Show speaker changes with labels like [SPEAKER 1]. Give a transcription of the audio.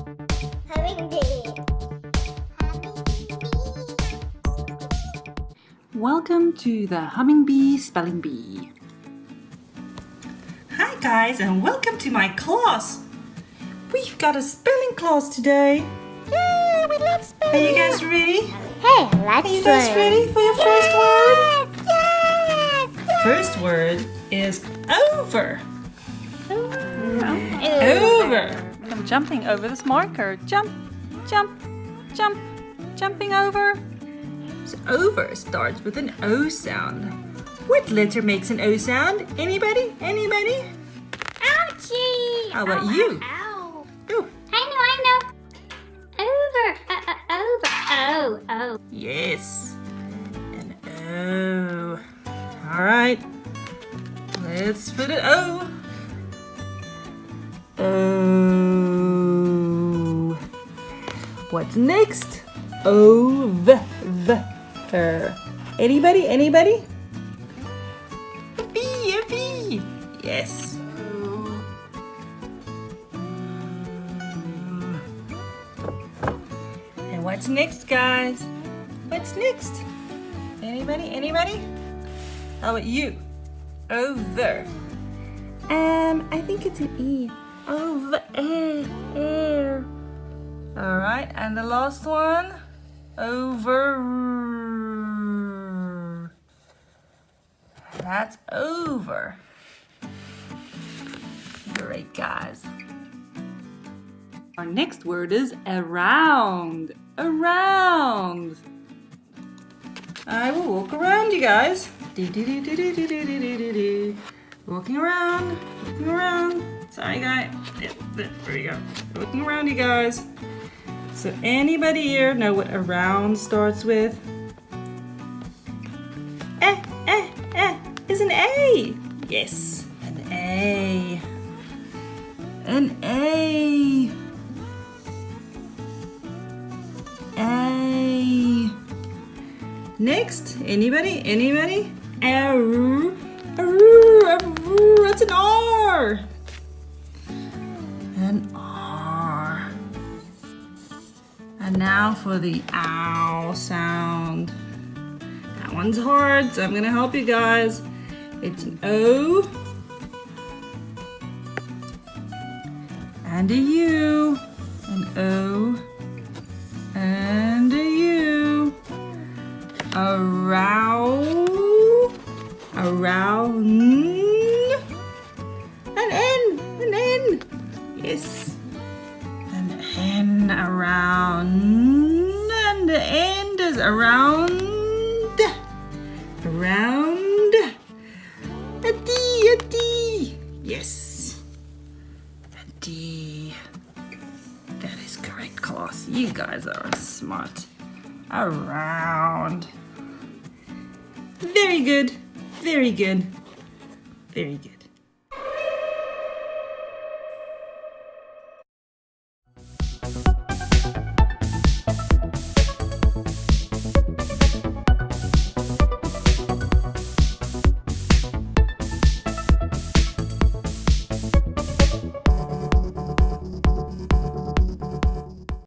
[SPEAKER 1] HummingBee.
[SPEAKER 2] Welcome to the HummingBee Spelling Bee. Hi guys, and welcome to my class. We've got a spelling class today.
[SPEAKER 1] Yay, we love spelling.
[SPEAKER 2] Are you guys ready?
[SPEAKER 1] Hey, I like
[SPEAKER 2] Are you guys ready for your first word?
[SPEAKER 1] Yes.
[SPEAKER 2] First word is over.
[SPEAKER 1] Over.
[SPEAKER 2] I'm jumping over this marker. Jump, jump, jump, jumping over. So over starts with an O sound. What letter makes an O sound? Anybody? Anybody?
[SPEAKER 1] Ouchie.
[SPEAKER 2] How about you?
[SPEAKER 1] Ow.
[SPEAKER 2] Ooh.
[SPEAKER 1] I know. Over. Over. Oh.
[SPEAKER 2] Yes. An O. All right. Let's put an O. O. What's next? Over. Anybody? Anybody? A B. A B. Yes. And what's next, guys? What's next? Anybody? Anybody? How about you? Over. I think it's an E. Over. Air. All right, and the last one. Over. That's over. Great, guys. Our next word is around. Around. I will walk around, you guys. Walking around. Walking around. Sorry, guys. There we go. Walking around, you guys. So anybody here know what around starts with? Is an A. Yes, an A. An A. A. Next, anybody? Anybody? Aroo. Aroo. Aroo. That's an R. An R. And now for the ow sound. That one's hard, so I'm gonna help you guys. It's an O and a U. An O and a U. Around. An N. An N. Yes. An N around. And the end is around. Around. A D. A D. Yes. A D. That is correct, class. You guys are smart. Around. Very good. Very good. Very good.